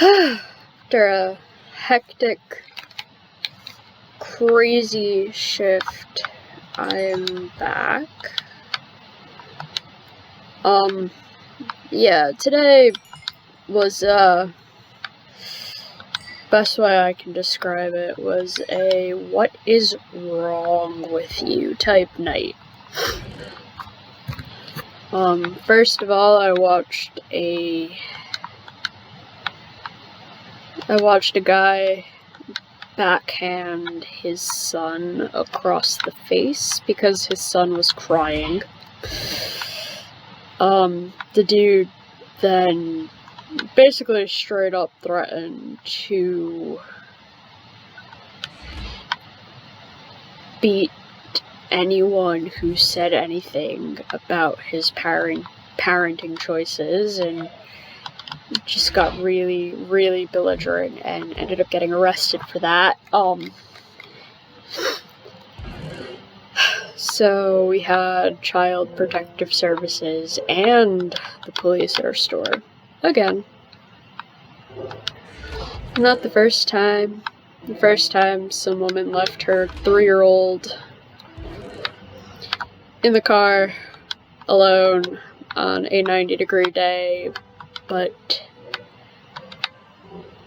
After a hectic, crazy shift, I'm back. Yeah, today was, best way I can describe it was a what is wrong with you type night. First of all, I watched a guy backhand his son across the face because his son was crying. The dude then basically straight up threatened to beat anyone who said anything about his parenting choices, and just got really, really belligerent and ended up getting arrested for that. So we had Child Protective Services and the police at our store. Again. Not the first time. The first time some woman left her 3-year-old in the car alone on a 90-degree day, but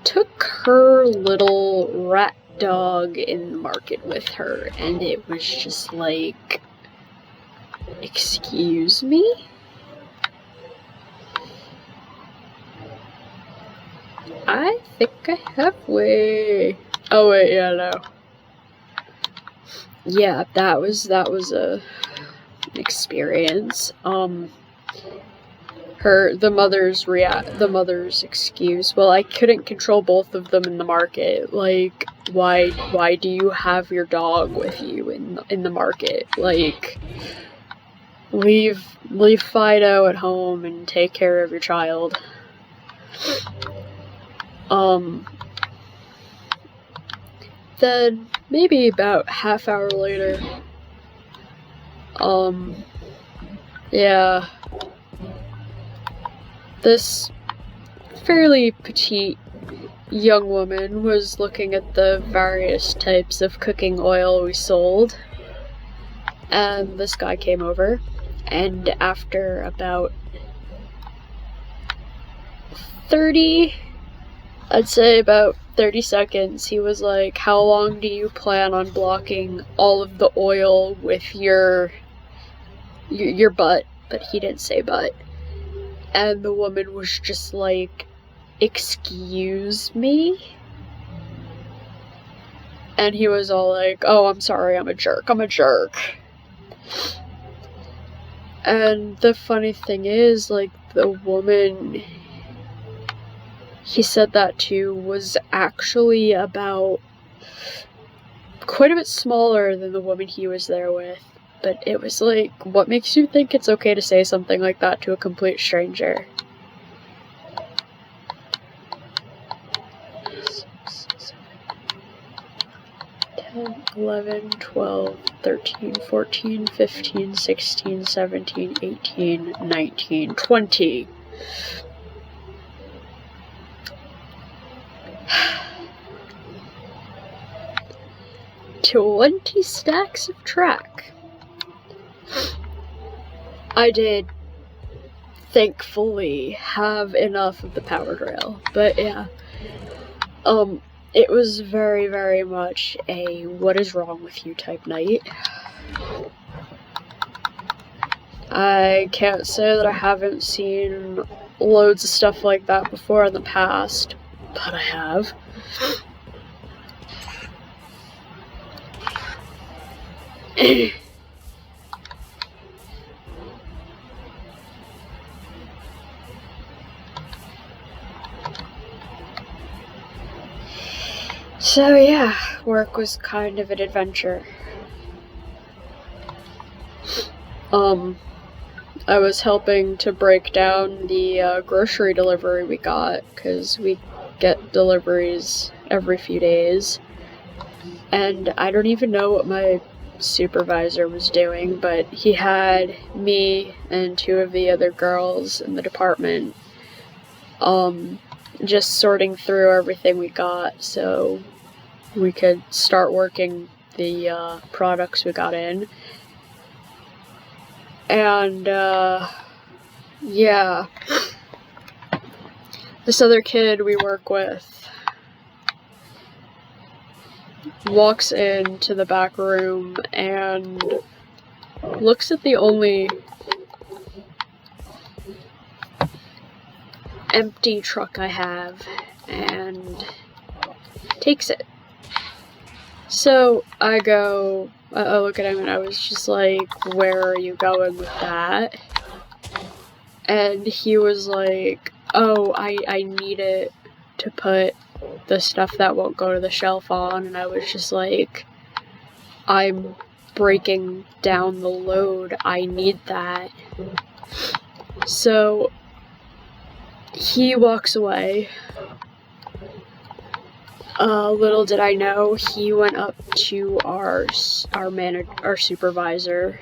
took her little rat dog in the market with her, and it was just like, excuse me? I think I have way. Oh wait, yeah, no. Yeah, that was an experience. The mother's excuse. Well, I couldn't control both of them in the market. Like, why do you have your dog with you in the market? Like, leave Fido at home and take care of your child. Then maybe about half hour later, yeah, this fairly petite young woman was looking at the various types of cooking oil we sold, and this guy came over, and after about 30 seconds, he was like, "How long do you plan on blocking all of the oil with your butt?" But he didn't say butt. And the woman was just like, "Excuse me?" And he was all like, "Oh, I'm sorry, I'm a jerk. And the funny thing is, like, the woman he said that to was actually about quite a bit smaller than the woman he was there with. But it was like, what makes you think it's okay to say something like that to a complete stranger? 10, 11, 12, 13, 14, 15, 16, 17, 18, 19, 20. 20 stacks of track. I did, thankfully, have enough of the power drill, but yeah, it was very, very much a what is wrong with you type night. I can't say that I haven't seen loads of stuff like that before in the past, but I have. So yeah, work was kind of an adventure. I was helping to break down the grocery delivery we got, because we get deliveries every few days. And I don't even know what my supervisor was doing, but he had me and 2 of the other girls in the department just sorting through everything we got so we could start working the products we got in. And yeah, this other kid we work with walks into the back room and looks at the only empty truck I have and takes it. So I look at him and I was just like, where are you going with that? And he was like, oh, I need it to put the stuff that won't go to the shelf on. And I was just like, I'm breaking down the load. I need that. So he walks away. Little did I know, he went up to our supervisor,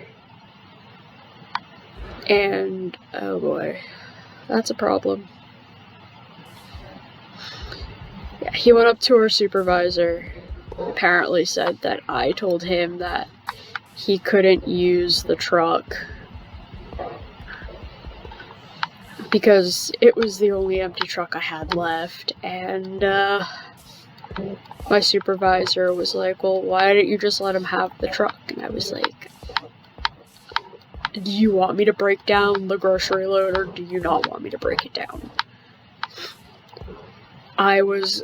and oh boy, that's a problem. Yeah, he went up to our supervisor, apparently said that I told him that he couldn't use the truck because it was the only empty truck I had left, and my supervisor was like, well, why didn't you just let him have the truck? And I was like, do you want me to break down the grocery load or do you not want me to break it down? I was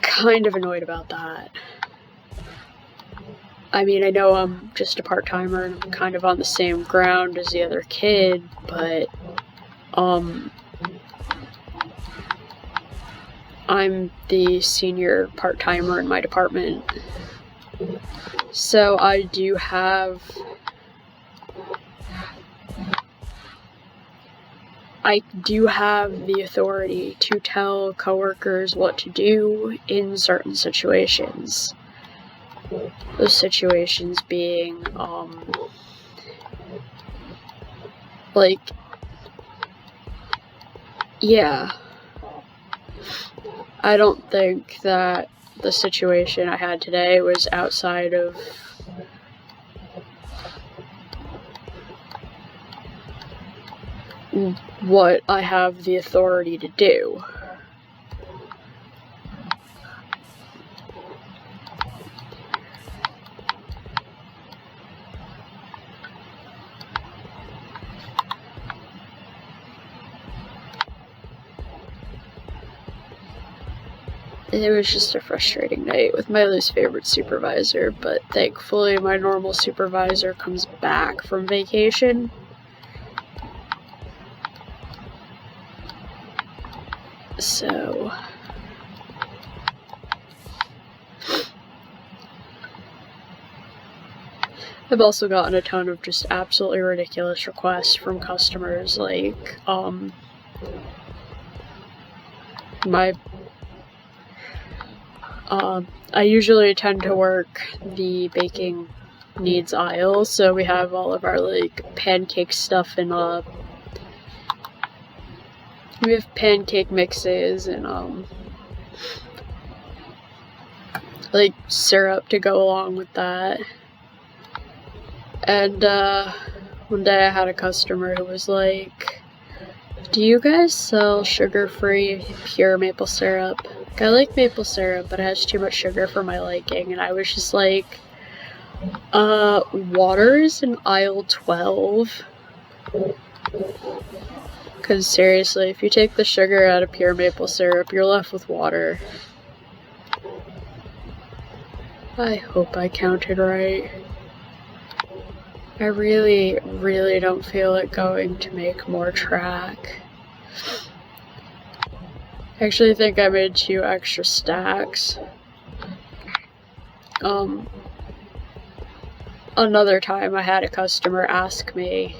kind of annoyed about that. I mean, I know I'm just a part-timer and I'm kind of on the same ground as the other kid, but I'm the senior part-timer in my department, so I do have the authority to tell coworkers what to do in certain situations. Those situations being, like, yeah. I don't think that the situation I had today was outside of what I have the authority to do. It was just a frustrating night with my least favorite supervisor, but thankfully my normal supervisor comes back from vacation. So I've also gotten a ton of just absolutely ridiculous requests from customers, like, I usually tend to work the baking needs aisle, so we have all of our, like, pancake stuff in, we have pancake mixes and, like, syrup to go along with that. And, one day I had a customer who was like, do you guys sell sugar-free pure maple syrup? I like maple syrup, but it has too much sugar for my liking. And I was just like, water's in aisle 12. Because seriously, if you take the sugar out of pure maple syrup, you're left with water. I hope I counted right. I really, really don't feel it going to make more track. I actually think I made 2 extra stacks. Another time I had a customer ask me,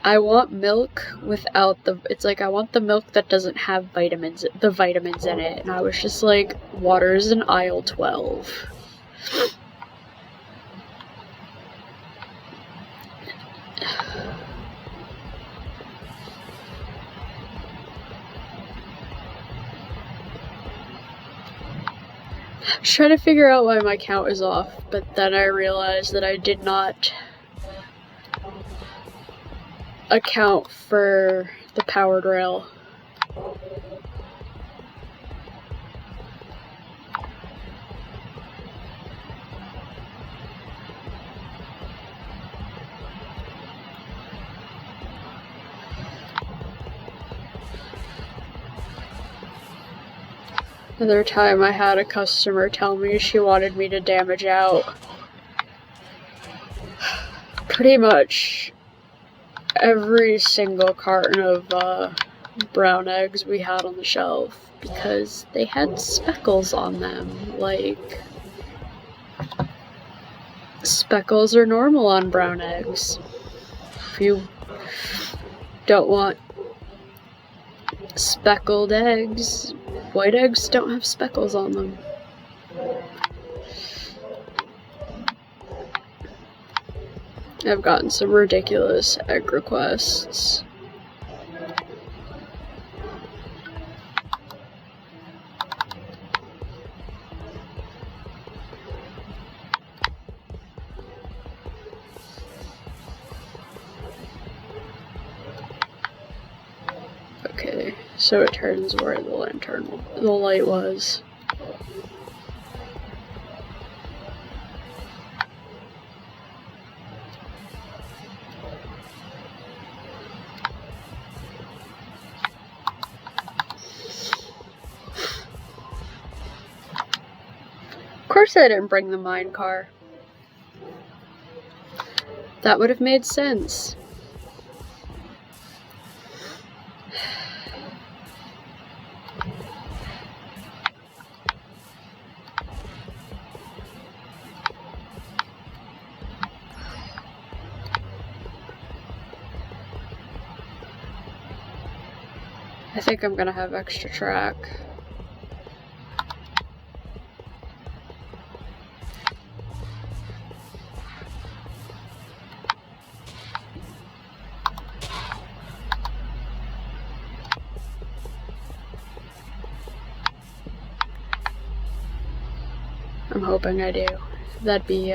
I want milk without I want the milk that doesn't have the vitamins in it. And I was just like, water's in aisle 12. I was trying to figure out why my count is off, but then I realized that I did not account for the powered rail. Another time I had a customer tell me she wanted me to damage out pretty much every single carton of brown eggs we had on the shelf because they had speckles on them. Like, speckles are normal on brown eggs. If you don't want speckled eggs, white eggs don't have speckles on them. I've gotten some ridiculous egg requests. Okay, so it turns where the light was. Of course I didn't bring the mine car. That would have made sense. I think I'm gonna have extra track. I'm hoping I do. That'd be,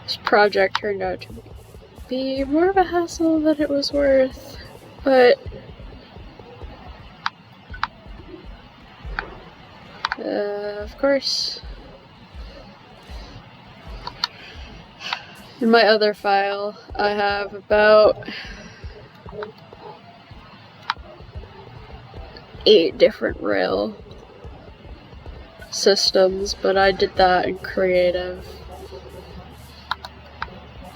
this project turned out to be more of a hassle than it was worth, but of course, in my other file I have about 8 different rail systems, but I did that in creative.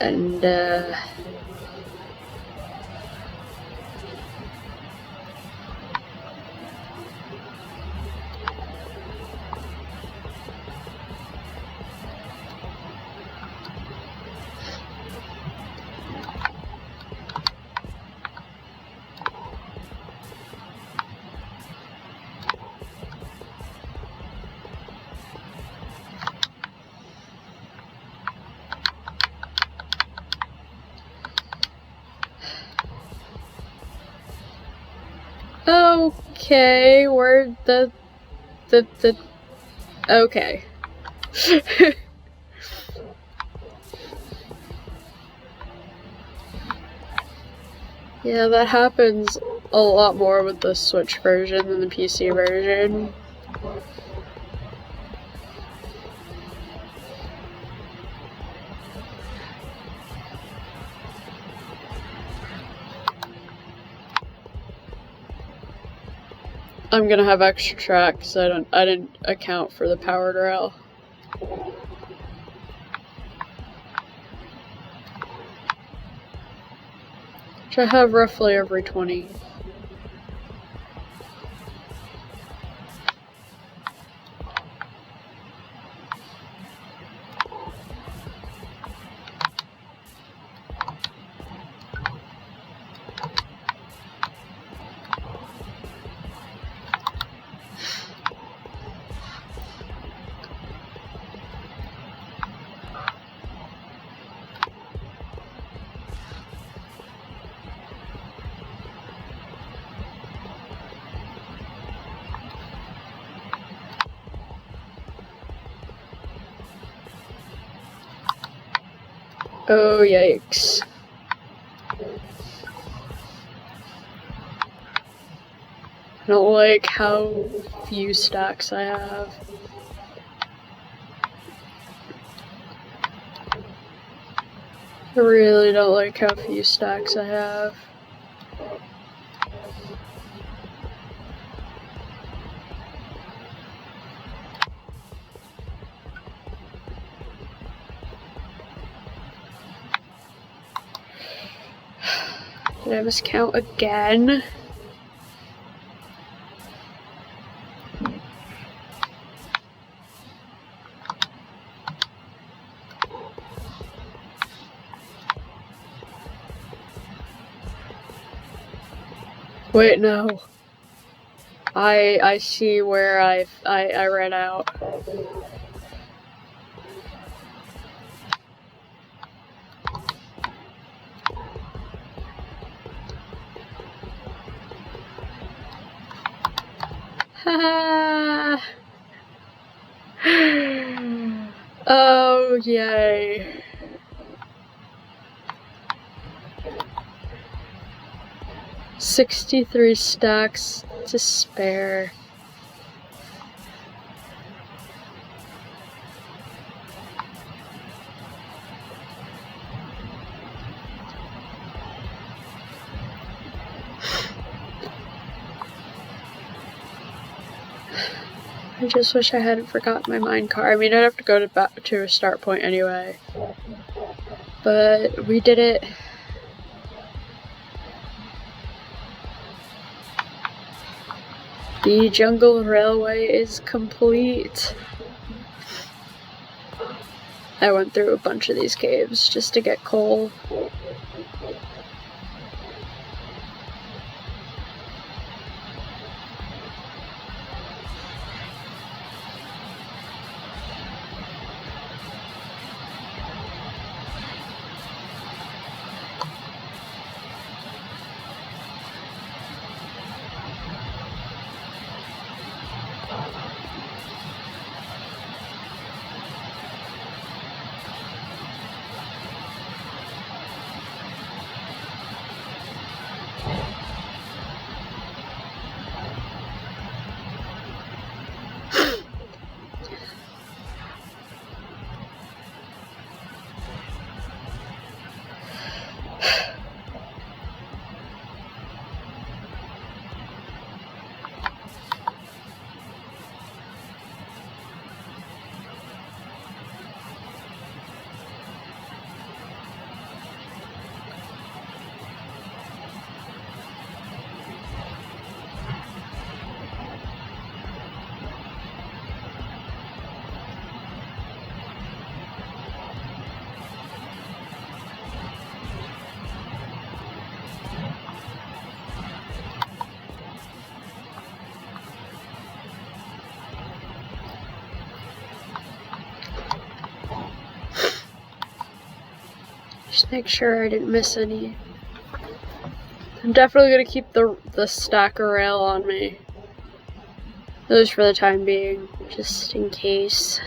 And okay, where the okay. Yeah, that happens a lot more with the Switch version than the PC version. I'm gonna have extra track because I didn't account for the powered rail. Which I have roughly every 20. Oh, yikes. I don't like how few stacks I have. I really don't like how few stacks I have. Did I miscount again? Wait, no. I see where I ran out. Ha! Oh, yay. $63 stacks to spare. I just wish I hadn't forgotten my minecart. I mean, I'd have to go back to a start point anyway. But we did it. The jungle railway is complete. I went through a bunch of these caves just to get coal. Just make sure I didn't miss any. I'm definitely gonna keep the stacker rail on me. At least for the time being, just in case.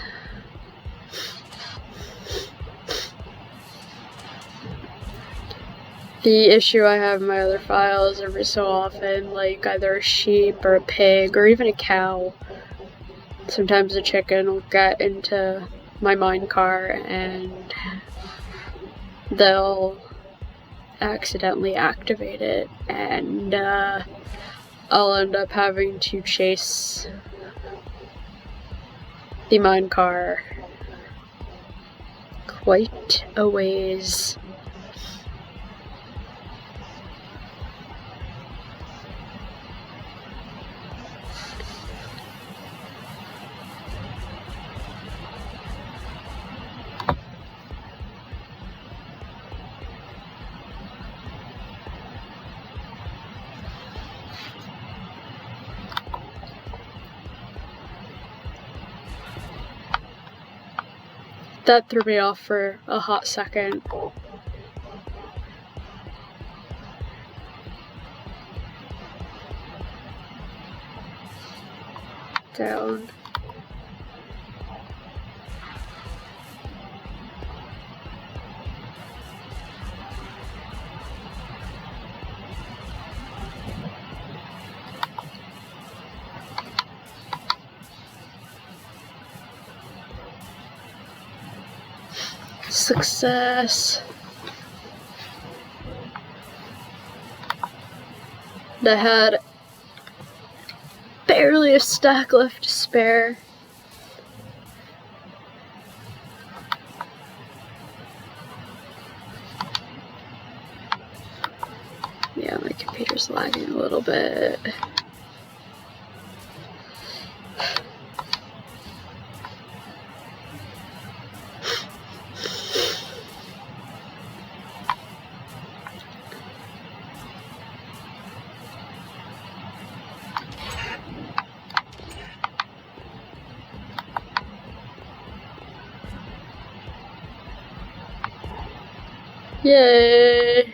The issue I have in my other files every so often, like either a sheep or a pig or even a cow, sometimes a chicken will get into my minecart and they'll accidentally activate it, and I'll end up having to chase the minecart quite a ways. That threw me off for a hot second. Down. Success. I had barely a stack left to spare. Yeah, my computer's lagging a little bit. Yay!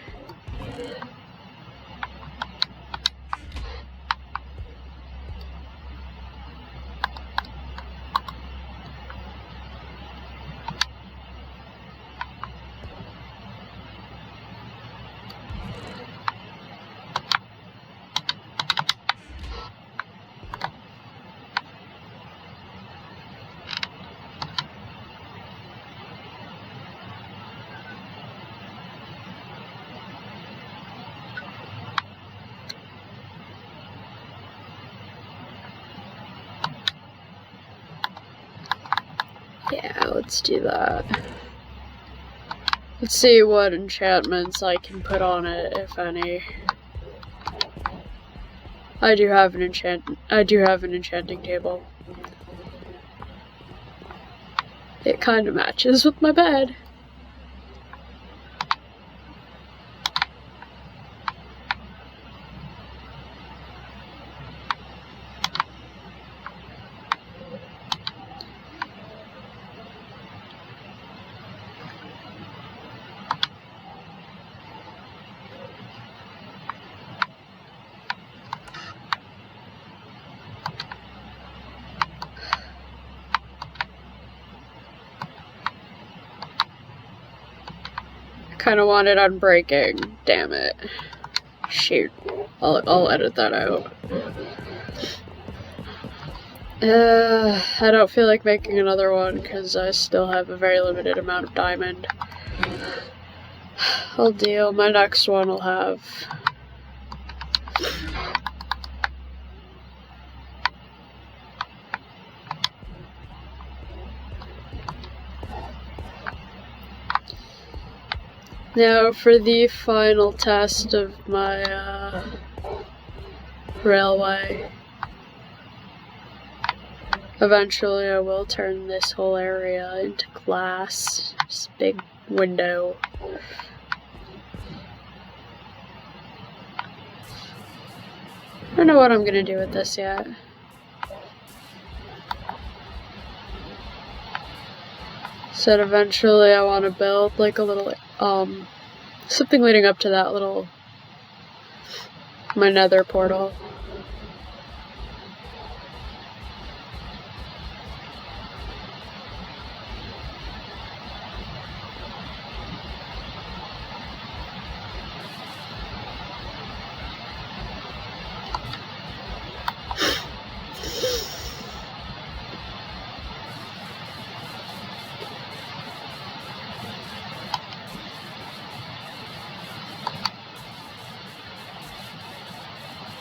Yeah, let's do that. Let's see what enchantments I can put on it, if any. I do have an enchanting table. It kind of matches with my bed. Kind of want it unbreaking. Damn it. Shoot. I'll edit that out. I don't feel like making another one because I still have a very limited amount of diamond. I'll deal. My next one will have... Now for the final test of my railway. Eventually I will turn this whole area into glass. This big window. I don't know what I'm gonna do with this yet. Said eventually I want to build like a little, something leading up to that little, my nether portal.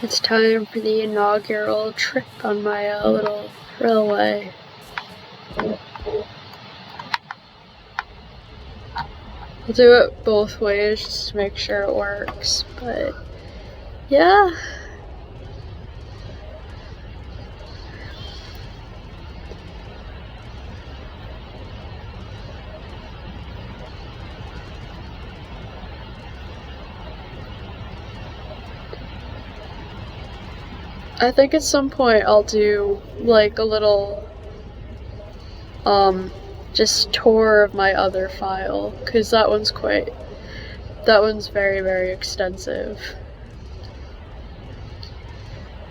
It's time for the inaugural trip on my little railway. I'll do it both ways just to make sure it works, but yeah. I think at some point I'll do like a little just tour of my other file, because that one's very, very extensive.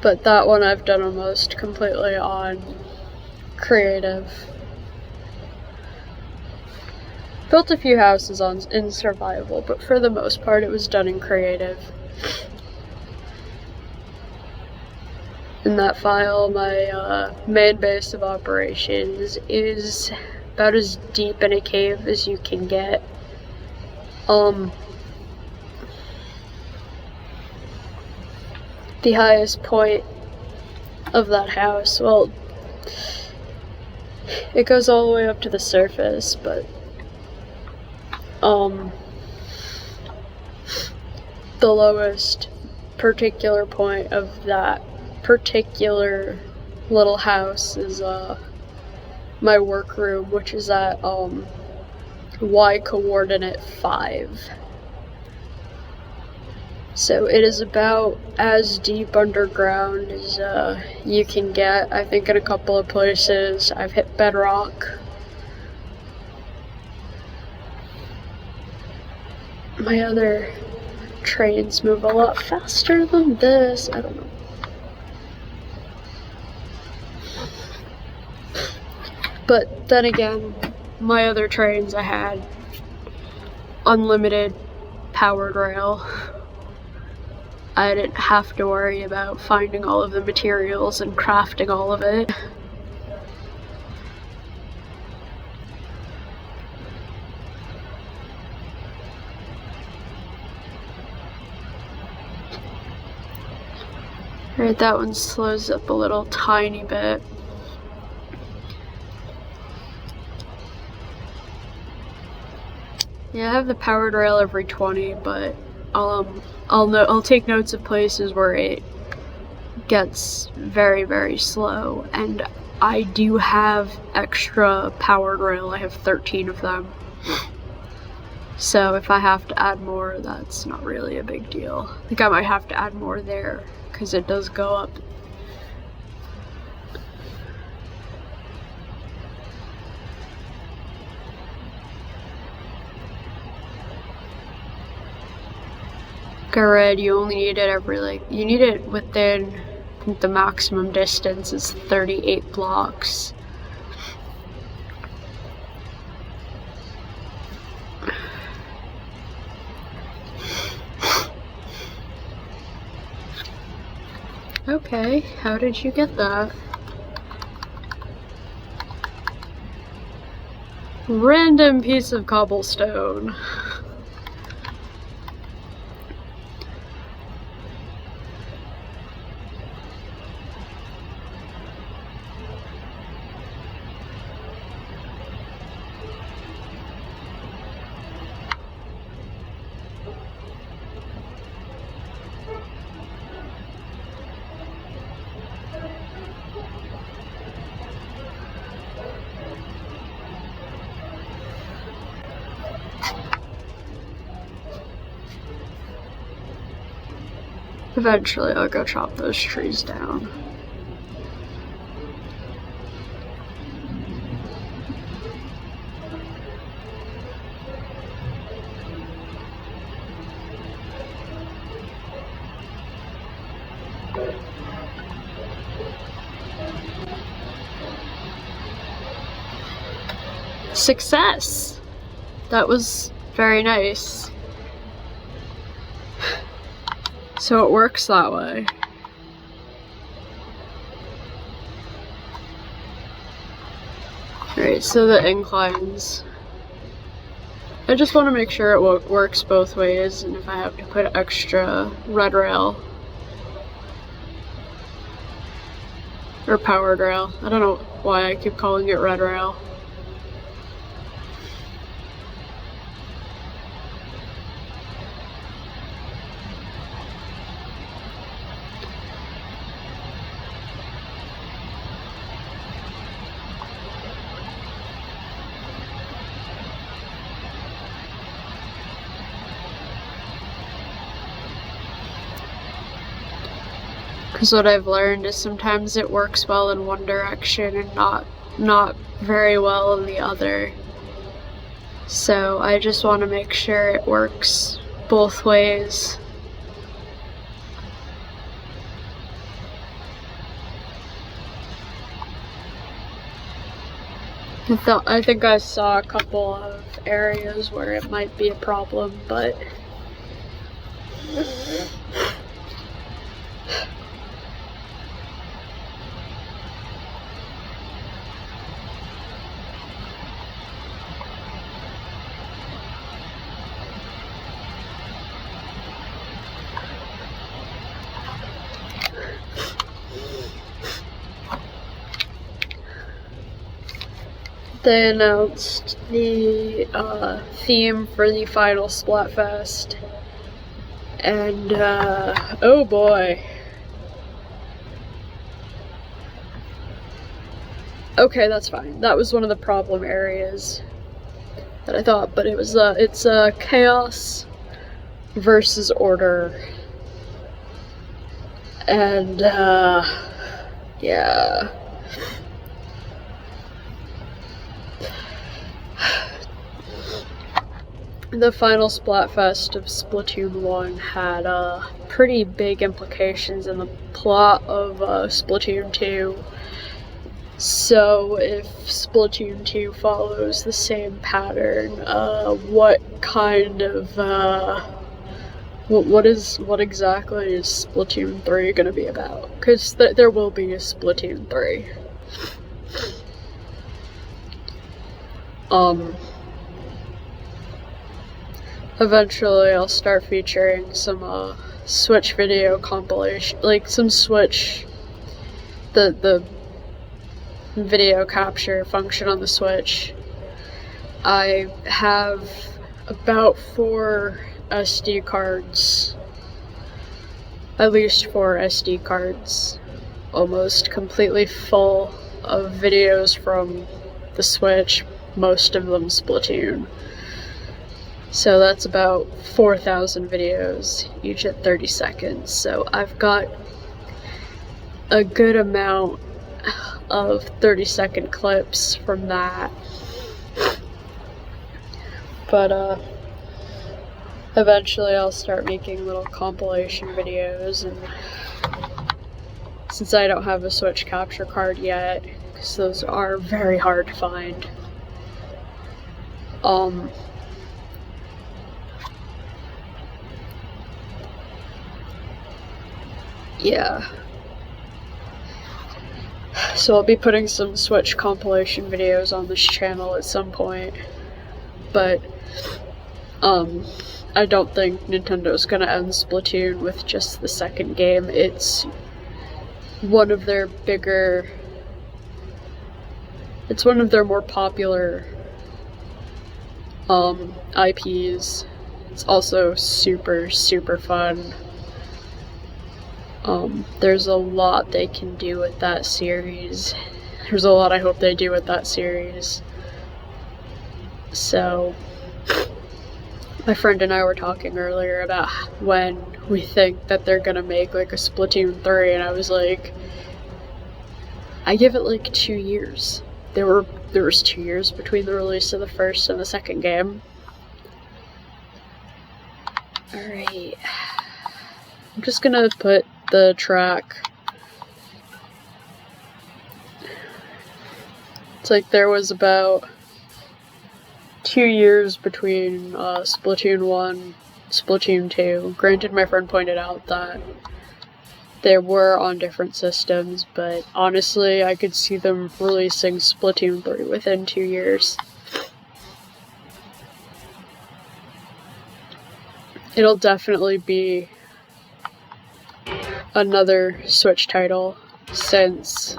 But that one I've done almost completely on creative. Built a few houses in survival, but for the most part it was done in creative. In that file, my main base of operations is about as deep in a cave as you can get. The highest point of that house, well, it goes all the way up to the surface, but the lowest particular point of that particular little house is my workroom, which is at Y coordinate 5. So it is about as deep underground as you can get. I think in a couple of places I've hit bedrock. My other trains move a lot faster than this. I don't know. But then again, my other trains, I had unlimited powered rail. I didn't have to worry about finding all of the materials and crafting all of it. Alright, that one slows up a little tiny bit. Yeah, I have the powered rail every 20, but I'll take notes of places where it gets very, very slow, and I do have extra powered rail. I have 13 of them. So if I have to add more, that's not really a big deal. I think I might have to add more there, because it does go up. Red, you only need it every, you need it within, I think the maximum distance is 38 blocks. Okay, how did you get that? Random piece of cobblestone. Eventually I'll go chop those trees down. Success! That was very nice. So it works that way. Alright, so the inclines. I just want to make sure it works both ways, and if I have to put extra red rail or powered rail. I don't know why I keep calling it red rail. Because what I've learned is sometimes it works well in one direction and not very well in the other. So I just want to make sure it works both ways. I think I saw a couple of areas where it might be a problem, but they announced the theme for the final Splatfest, and oh boy. Okay, that's fine. That was one of the problem areas that I thought, but it was it's chaos versus order, and yeah. The final Splatfest of Splatoon 1 had pretty big implications in the plot of Splatoon 2. So if Splatoon 2 follows the same pattern, what kind of what exactly is Splatoon 3 gonna be about? Because there will be a Splatoon 3. Eventually I'll start featuring some Switch video compilation, like some Switch, the video capture function on the Switch. I have about 4 SD cards, at least 4 SD cards, almost completely full of videos from the Switch, most of them Splatoon. So that's about 4,000 videos, each at 30 seconds. So I've got a good amount of 30-second clips from that. But eventually I'll start making little compilation videos, and since I don't have a Switch capture card yet, because those are very hard to find, yeah. So I'll be putting some Switch compilation videos on this channel at some point, but I don't think Nintendo's gonna end Splatoon with just the second game. It's one of their more popular IPs. It's also super, super fun. There's a lot they can do with that series. There's a lot I hope they do with that series. So, my friend and I were talking earlier about when we think that they're gonna make like a Splatoon 3, and I was like, I give it like 2 years. There was 2 years between the release of the first and the second game. Alright. I'm just gonna put the track. It's like there was about 2 years between Splatoon 1, Splatoon 2. Granted, my friend pointed out that they were on different systems, but honestly, I could see them releasing Splatoon 3 within 2 years. It'll definitely be another Switch title, since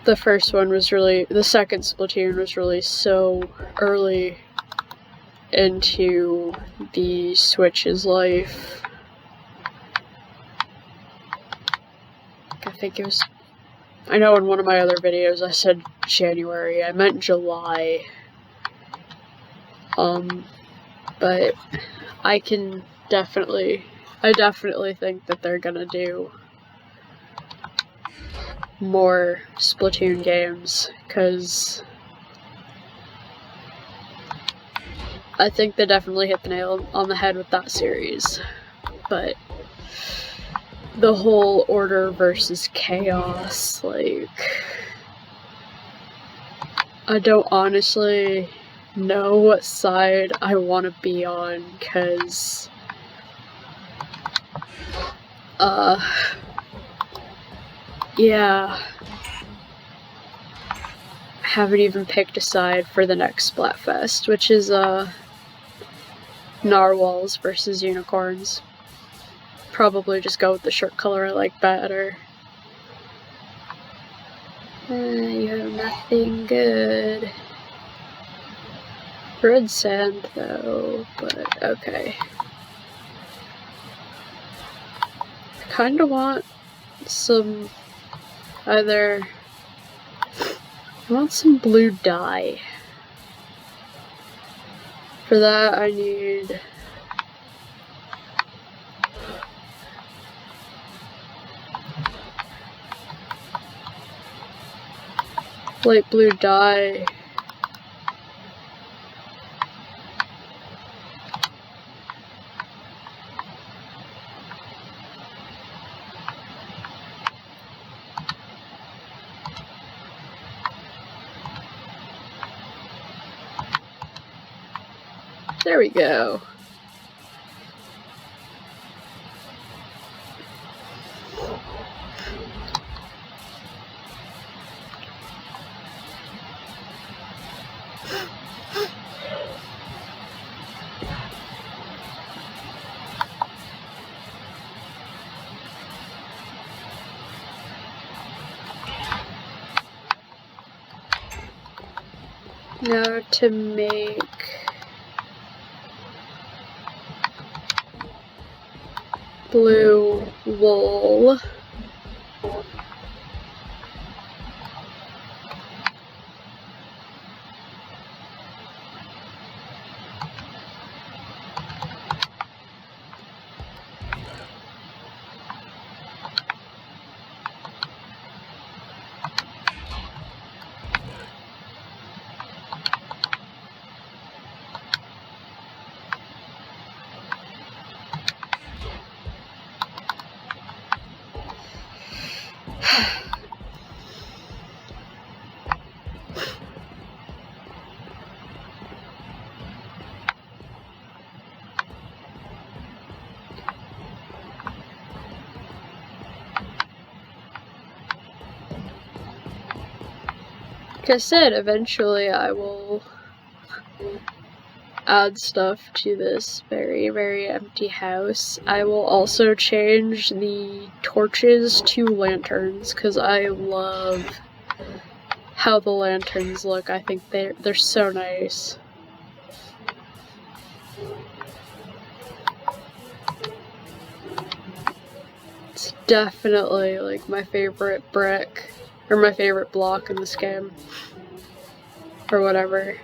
the second Splatoon was released so early into the Switch's life. I know in one of my other videos I said January, I meant July. But I definitely think that they're gonna do more Splatoon games, because I think they definitely hit the nail on the head with that series. But the whole order versus chaos, like, I don't honestly know what side I want to be on, because yeah, I haven't even picked a side for the next Splatfest, which is narwhals versus unicorns. Probably just go with the shirt color I like better. You have nothing good. Red sand though, but okay. I kinda want some I want some blue dye. For that I need light blue dye. There we go. Now to make blue wool. Like I said, eventually I will add stuff to this very, very empty house. I will also change the torches to lanterns because I love how the lanterns look. I think they're so nice. It's definitely like my favorite brick, or my favorite block in this game, or whatever.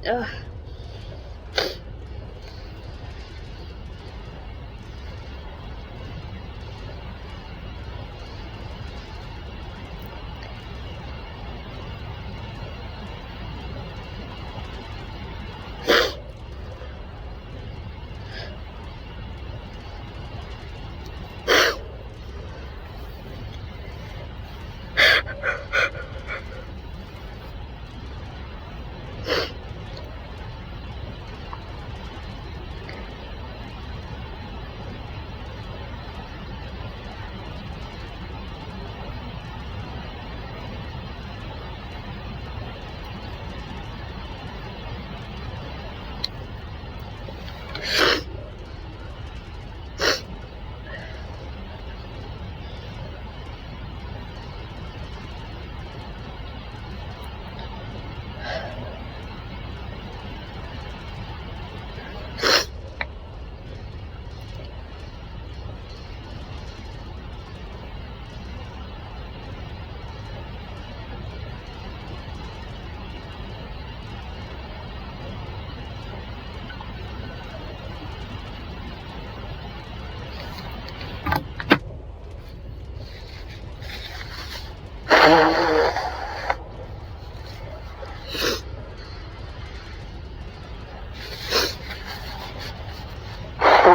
Ugh.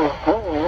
Oh.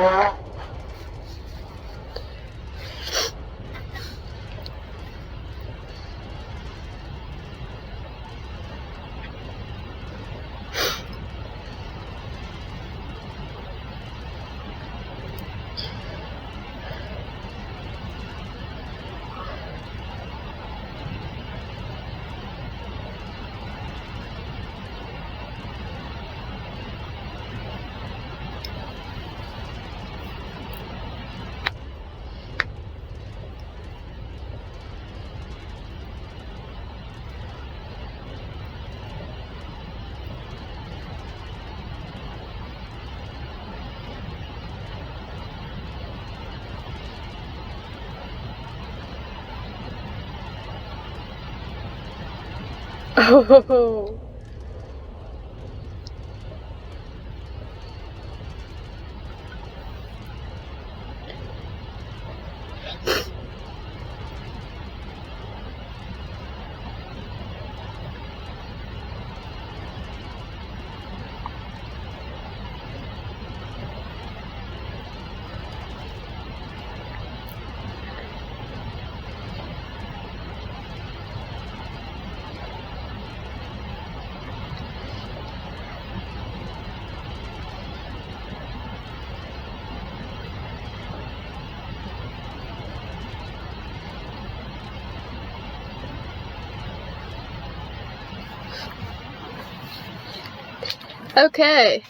Okay.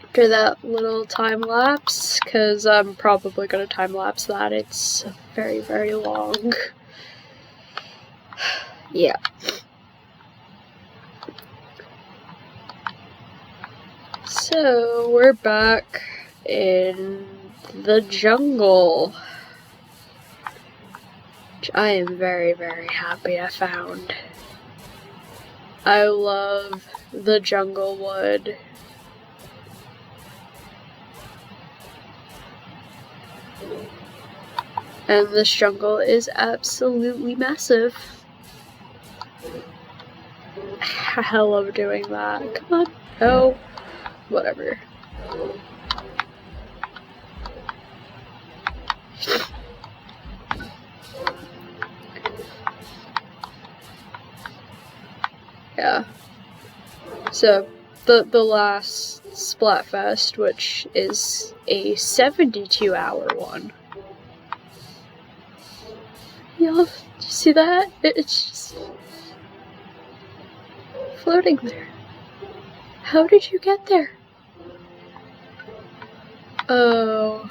After that little time lapse, because I'm probably going to time lapse that, it's very, very long. Yeah. So, we're back in the jungle, which I am very, very happy I found. I love the jungle wood. And this jungle is absolutely massive. I love doing that. Come on. Oh, whatever. Yeah. So, the last Splatfest, which is a 72-hour one. Y'all, do you see that? It's just floating there. How did you get there? Oh.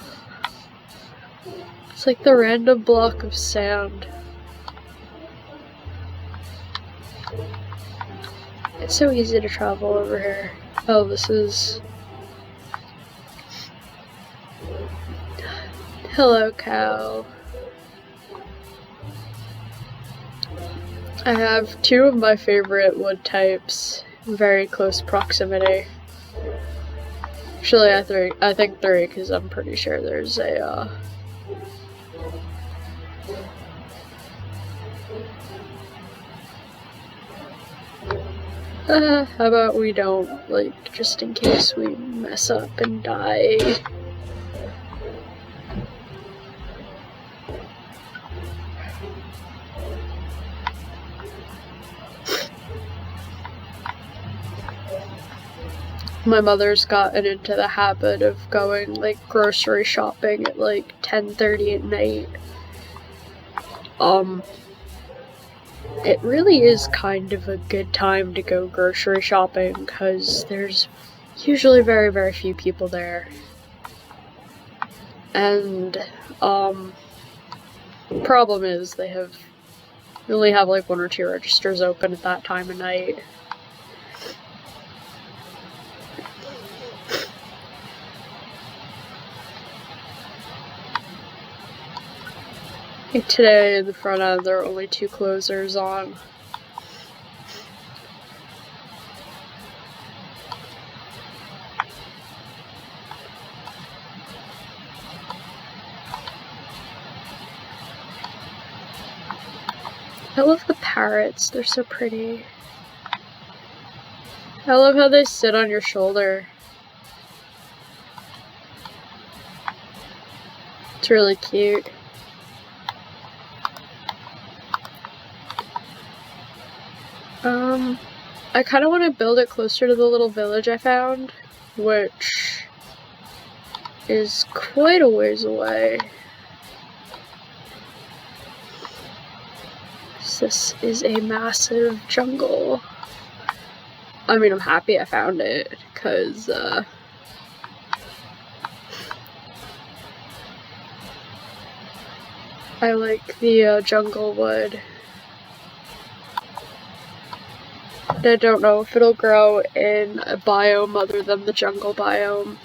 It's like the random block of sand. It's so easy to travel over here. Oh, this is... Hello, cow. I have two of my favorite wood types in very close proximity. Actually, I think three, because I'm pretty sure there's a, how about we don't, like, just in case we mess up and die. My mother's gotten into the habit of going, like, grocery shopping at, like, 10:30 at night. It really is kind of a good time to go grocery shopping, because there's usually very, very few people there. And, problem is they only have, like, one or two registers open at that time of night. Today, in the front end, there are only two closers on. I love the parrots, they're so pretty. I love how they sit on your shoulder. It's really cute. I kind of want to build it closer to the little village I found, which is quite a ways away. This is a massive jungle. I mean, I'm happy I found it, because, I like the jungle wood. I don't know if it'll grow in a biome other than the jungle biome.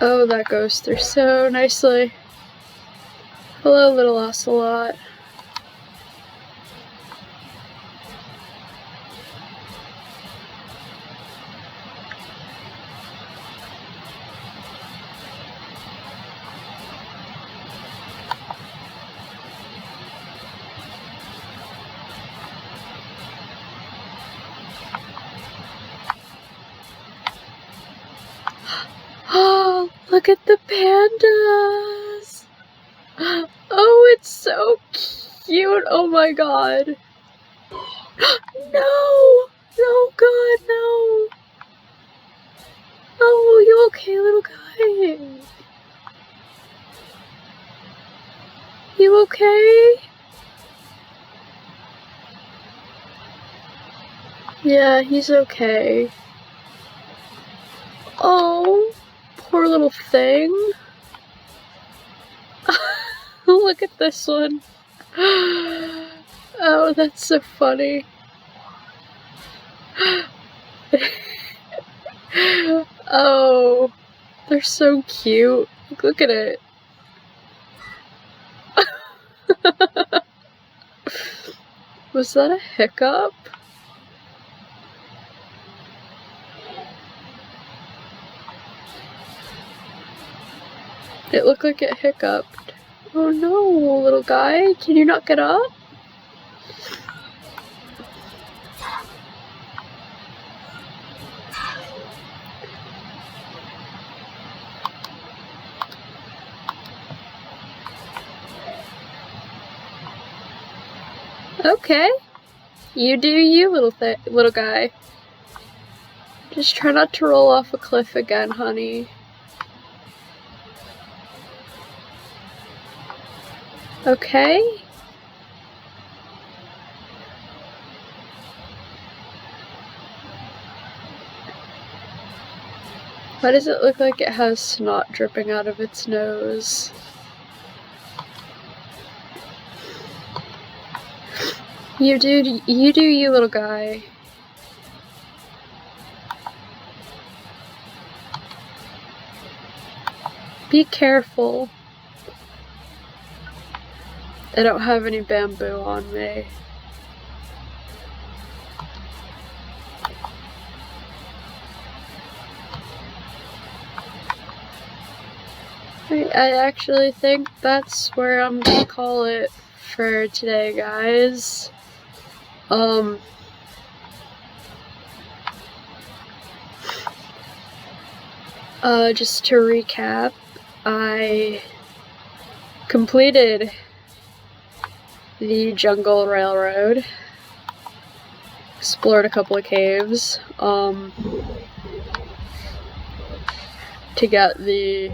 Oh, that goes through so nicely. Hello, little ocelot. Oh, look at the pandas! Oh, it's so cute! Oh my god! No! No, God, no! Oh, you okay, little guy? You okay? Yeah, he's okay. Oh, poor little thing. Look at this one. Oh, that's so funny. Oh, they're so cute. Look at it. Was that a hiccup? It looked like it hiccuped. Oh no, little guy, can you not get up? Okay, you do you, little guy. Just try not to roll off a cliff again, honey. Okay? Why does it look like it has snot dripping out of its nose? You do you, little guy. Be careful. I don't have any bamboo on me. I actually think that's where I'm gonna call it for today, guys. Just to recap, I completed the Jungle Railroad, explored a couple of caves, to get the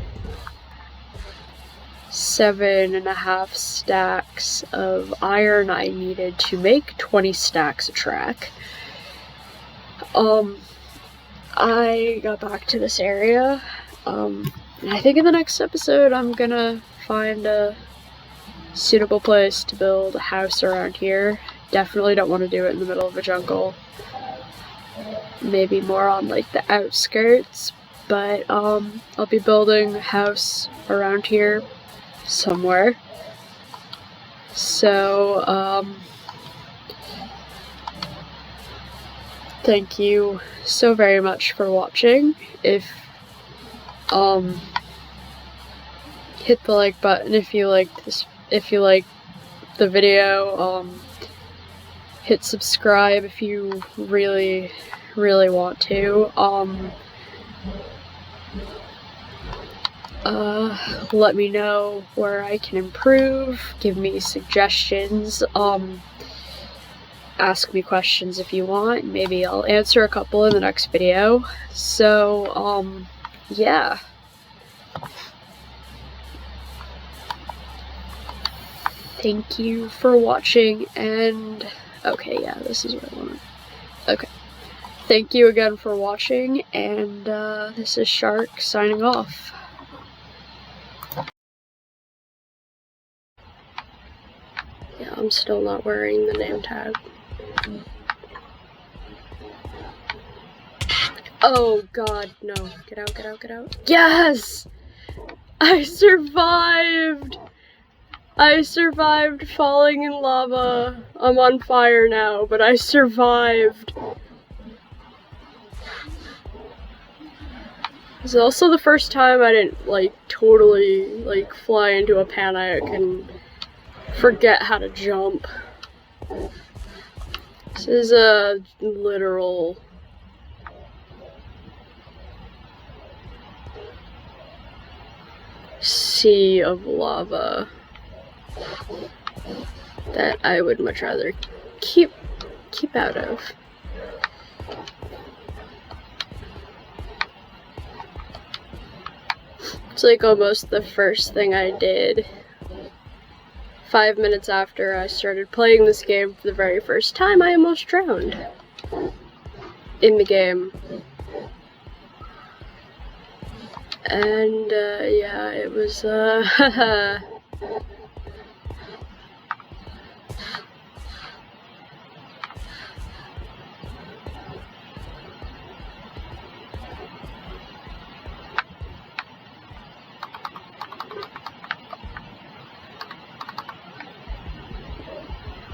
7.5 stacks of iron I needed to make 20 stacks of track. I got back to this area, and I think in the next episode I'm gonna find a suitable place to build a house around here. Definitely don't want to do it in the middle of a jungle. Maybe more on like the outskirts, but I'll be building a house around here somewhere. So thank you so very much for watching. If hit the like button if you like the video, hit subscribe if you really want to, let me know where I can improve, give me suggestions, ask me questions if you want. Maybe I'll answer a couple in the next video. So, yeah. Thank you for watching, and okay, yeah, this is what I want. Okay. Thank you again for watching, and this is Shark signing off. Yeah, I'm still not wearing the name tag. Oh god, no. Get out, get out, get out. Yes! I survived! I survived falling in lava. I'm on fire now, but I survived. It's also the first time I didn't, like, totally, like, fly into a panic and forget how to jump. This is a literal sea of lava that I would much rather keep out of. It's like almost the first thing I did 5 minutes after I started playing this game for the very first time. I almost drowned in the game. And yeah, it was the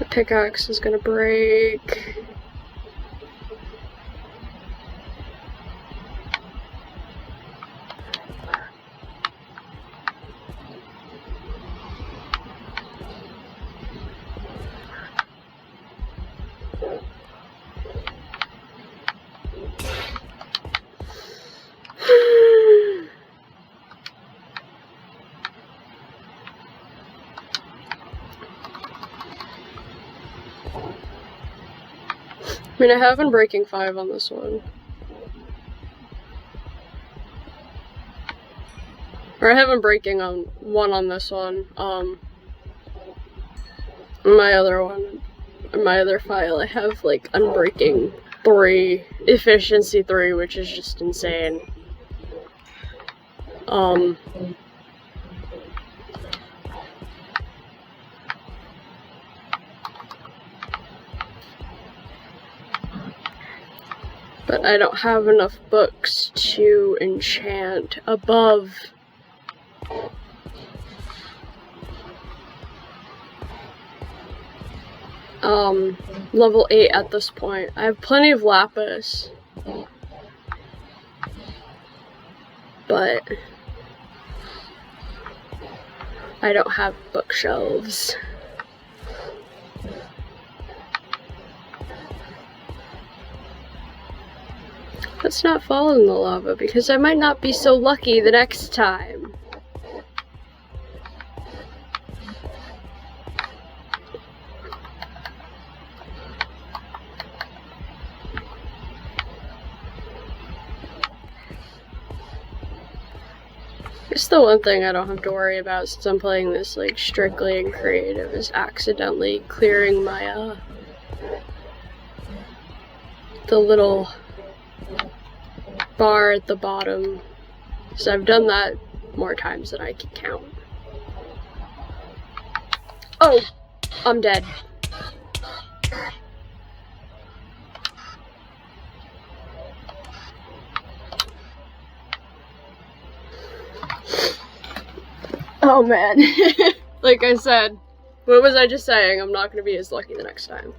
pickaxe is gonna break. I mean, I have been breaking 5 on this one. Or I have been breaking on 1 on this one. My other one, my other file, I have like unbreaking 3, efficiency 3, which is just insane. But I don't have enough books to enchant above level 8 at this point. I have plenty of lapis, but I don't have bookshelves. Let's not fall in the lava because I might not be so lucky the next time. It's the one thing I don't have to worry about since I'm playing this like strictly in creative is accidentally clearing my the little bar at the bottom. So I've done that more times than I can count. Oh, I'm dead. Oh man. Like I said, what was I just saying? I'm not gonna be as lucky the next time.